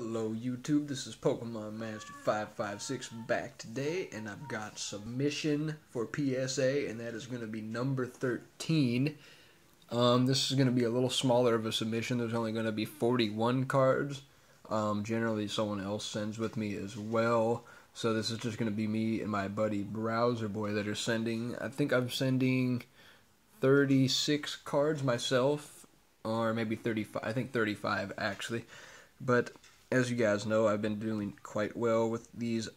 Hello YouTube, this is Pokemon Master 556 back today, and I've got submission for PSA, and that is going to be number 13. This is going to be a little smaller of a submission. There's only going to be 41 cards. Generally someone else sends with me as well, so this is just going to be me and my buddy Browser Boy that are sending. I think I'm sending 36 cards myself, or maybe 35. I think 35 actually. But as you guys know, I've been doing quite well with these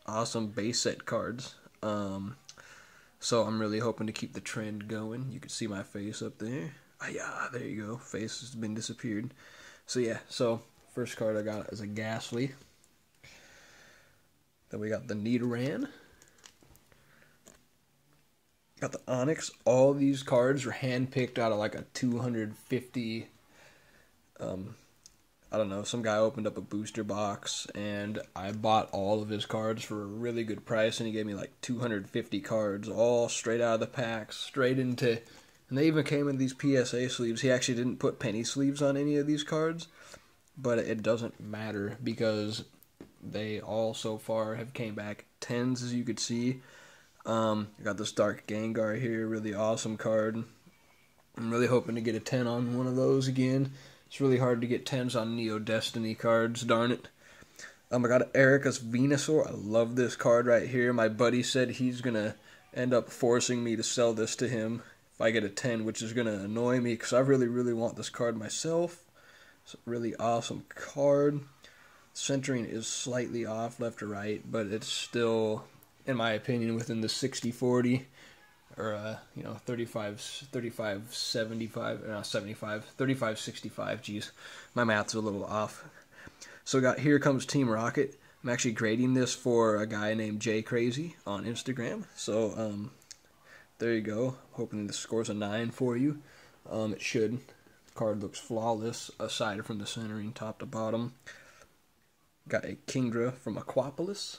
awesome base set cards. So I'm really hoping to keep the trend going. You can see my face up there. Ah, yeah, there you go. Face has been disappeared. So yeah, so first card I got is a Ghastly. Then we got the Nidoran. Got the Onyx. All these cards were handpicked out of like a 250 I don't know, some guy opened up a booster box, and I bought all of his cards for a really good price, and he gave me like 250 cards, all straight out of the packs, straight into, and they even came in these PSA sleeves. He actually didn't put penny sleeves on any of these cards, but it doesn't matter, because they all so far have came back 10s, as you could see. I got this Dark Gengar here, really awesome card. I'm really hoping to get a 10 on one of those again. It's really hard to get 10s on Neo Destiny cards, darn it. I got Erika's Venusaur. I love this card right here. My buddy said he's going to end up forcing me to sell this to him if I get a 10, which is going to annoy me because I really, really want this card myself. It's a really awesome card. Centering is slightly off left to right, but it's still, in my opinion, within the 60-40. Or, 35-75, 35-65, geez, my math's a little off. So we got Here Comes Team Rocket. I'm actually grading this for a guy named Jay Crazy on Instagram, so, there you go. Hoping this scores a 9 for you. It should. The card looks flawless, aside from the centering top to bottom. Got a Kingdra from Aquapolis.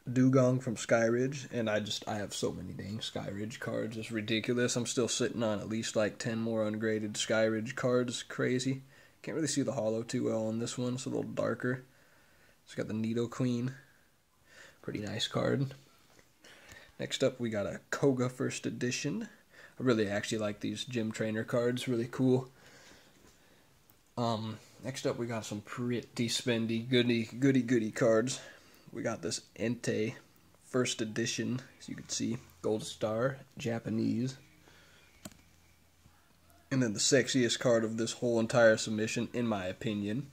Dugong from Skyridge, and I have so many dang Skyridge cards. It's ridiculous. I'm still sitting on at least like 10 more ungraded Skyridge cards. Crazy. Can't really see the holo too well on this one. It's a little darker. It's got the Nidoqueen. Pretty nice card. Next up, we got a Koga First Edition. I really actually like these gym trainer cards. Really cool. Next up, we got some pretty spendy, goody cards. We got this Entei First Edition, as you can see, Gold Star, Japanese. And then the sexiest card of this whole entire submission, in my opinion.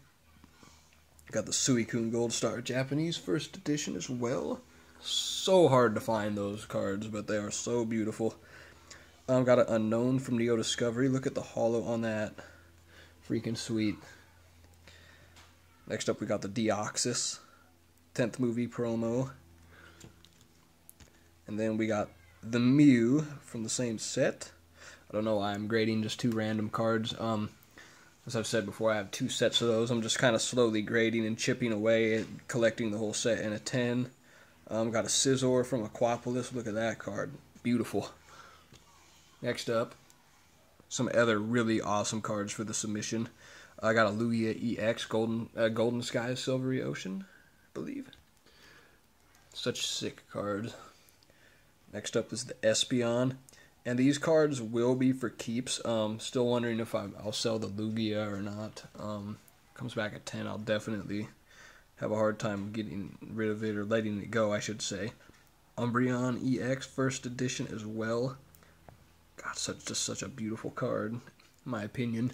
Got the Suicune Gold Star, Japanese First Edition as well. So hard to find those cards, but they are so beautiful. Got an Unknown from Neo Discovery. Look at the holo on that. Freaking sweet. Next up, we got the Deoxys 10th movie promo. And then we got the Mew from the same set. I don't know why I'm grading just 2 random cards. As I've said before, I have 2 sets of those. I'm just kind of slowly grading and chipping away at collecting the whole set in a 10. Got a Scizor from Aquapolis. Look at that card. Beautiful. Next up, some other really awesome cards for the submission. I got a Lugia EX Golden Skies Silvery Ocean, I believe. Such sick cards. Next up is the Espeon, and these cards will be for keeps. Still wondering if I'll sell the Lugia or not. Comes back at 10, I'll definitely have a hard time getting rid of it, or letting it go, I should say. Umbreon EX First Edition as well. God, just such a beautiful card, in my opinion.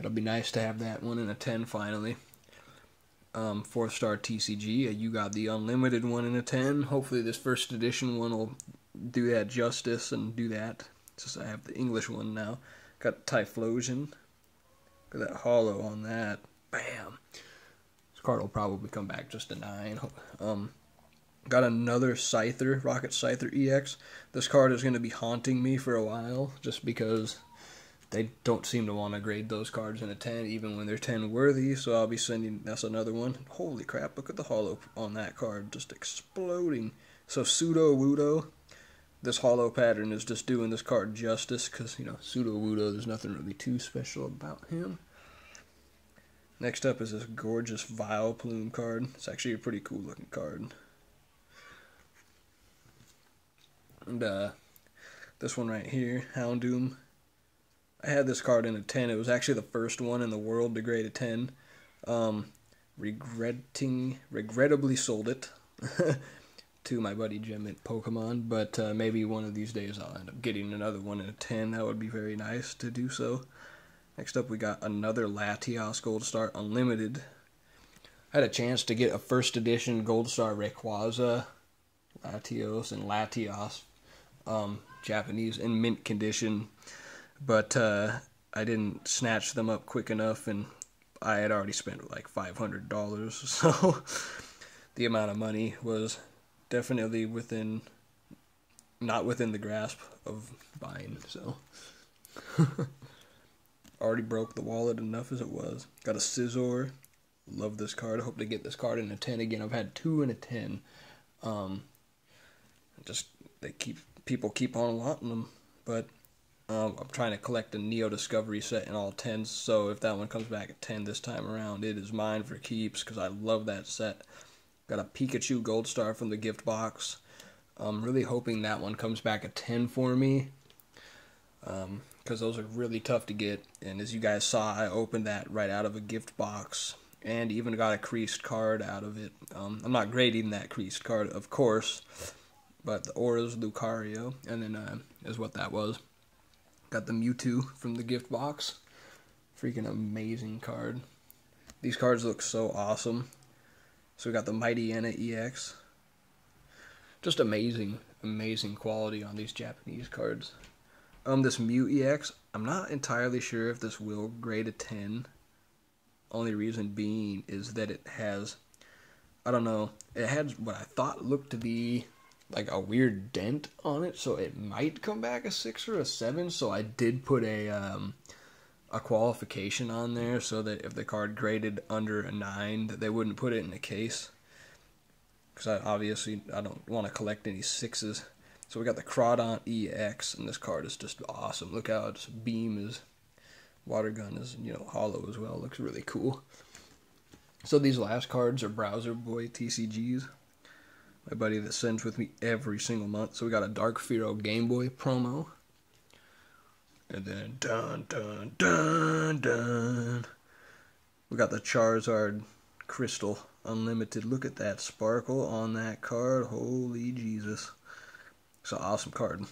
It'll be nice to have that one in a 10 finally. 4-star TCG. You got the unlimited one in a 10. Hopefully this first edition one will do that justice and do that. Just I have the English one now. Got Typhlosion. Look at that holo on that. Bam. This card will probably come back just a 9. Got another Scyther, Rocket Scyther EX. This card is going to be haunting me for a while, just because they don't seem to want to grade those cards in a 10, even when they're 10 worthy, so I'll be sending, that's another one. Holy crap, look at the holo on that card, just exploding. So Sudowoodo, this holo pattern is just doing this card justice, because, Sudowoodo, there's nothing really too special about him. Next up is this gorgeous Vileplume card. It's actually a pretty cool looking card. And this one right here, Houndoom. I had this card in a 10. It was actually the first one in the world to grade a 10. Regrettably sold it to my buddy Jim at Pokemon, but maybe one of these days I'll end up getting another one in a 10. That would be very nice to do so. Next up, we got another Latios Gold Star Unlimited. I had a chance to get a first edition Gold Star Rayquaza, Latios, and Latios, Japanese, in mint condition, but I didn't snatch them up quick enough, and I had already spent like $500, so the amount of money was definitely not within the grasp of buying, so... Already broke the wallet enough as it was. Got a Scizor. Love this card. Hope to get this card in a 10 again. I've had 2 in a 10. People keep on wanting them. But I'm trying to collect a Neo Discovery set in all 10s. So if that one comes back at 10 this time around, it is mine for keeps because I love that set. Got a Pikachu Gold Star from the gift box. I'm really hoping that one comes back at 10 for me. Because those are really tough to get, and as you guys saw, I opened that right out of a gift box, and even got a creased card out of it. I'm not grading that creased card, of course, but the Aura's Lucario, and then is what that was. Got the Mewtwo from the gift box. Freaking amazing card. These cards look so awesome. So we got the Mightyena EX. Just amazing, amazing quality on these Japanese cards. This Mew EX, I'm not entirely sure if this will grade a 10. Only reason being is that it has, I don't know, it had what I thought looked to be like a weird dent on it, so it might come back a 6 or a 7, so I did put a qualification on there so that if the card graded under a 9, that they wouldn't put it in a case. Because I don't want to collect any 6s. So we got the Crawdont EX, and this card is just awesome. Look how its beam is, water gun is, hollow as well. Looks really cool. So these last cards are Browser Boy TCGs. My buddy that sends with me every single month. So we got a Dark Firo Game Boy promo. And then, dun, dun, dun, dun. We got the Charizard Crystal Unlimited. Look at that sparkle on that card. Holy Jesus. It's an awesome card.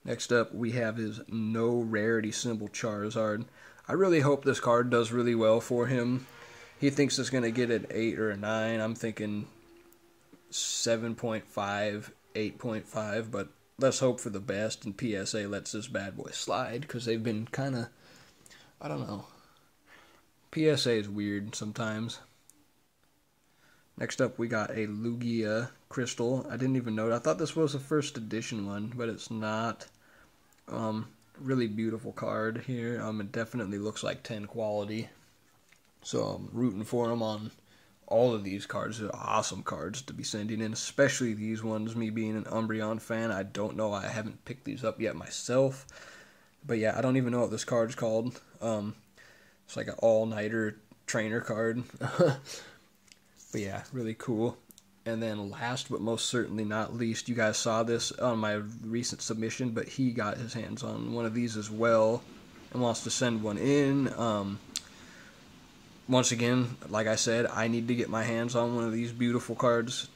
Next up, we have his no rarity symbol Charizard. I really hope this card does really well for him. He thinks it's going to get an 8 or a 9. I'm thinking 7.5, 8.5, but let's hope for the best, and PSA lets this bad boy slide, because they've been kind of, I don't know. PSA is weird sometimes. Next up, we got a Lugia Crystal. I didn't even know it. I thought this was a first edition one, but it's not. Really beautiful card here. It definitely looks like 10 quality. So I'm rooting for him on all of these cards. They're awesome cards to be sending in, especially these ones. Me being an Umbreon fan, I don't know. I haven't picked these up yet myself. But yeah, I don't even know what this card's called. It's like an all-nighter trainer card. But yeah, really cool. And then last but most certainly not least, you guys saw this on my recent submission, but he got his hands on one of these as well and wants to send one in. Once again, like I said, I need to get my hands on one of these beautiful cards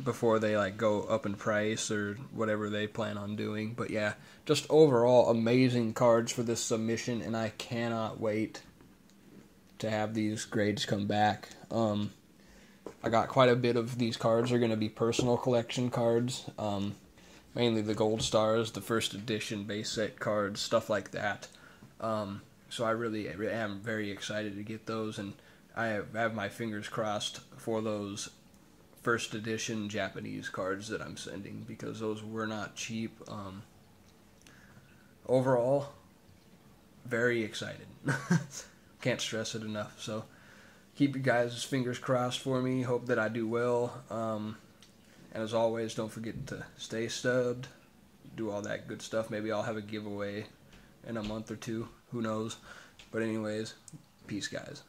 before they go up in price or whatever they plan on doing. But yeah, just overall amazing cards for this submission, and I cannot wait to have these grades come back. I got quite a bit of these cards are going to be personal collection cards, mainly the Gold Stars, the first edition base set cards, stuff like that. So I really am very excited to get those, and I have my fingers crossed for those first edition Japanese cards that I'm sending, because those were not cheap. Overall, very excited. Can't stress it enough. So keep you guys' fingers crossed for me. Hope that I do well. And as always, don't forget to stay stubbed. Do all that good stuff. Maybe I'll have a giveaway in a month or two. Who knows? But anyways, peace, guys.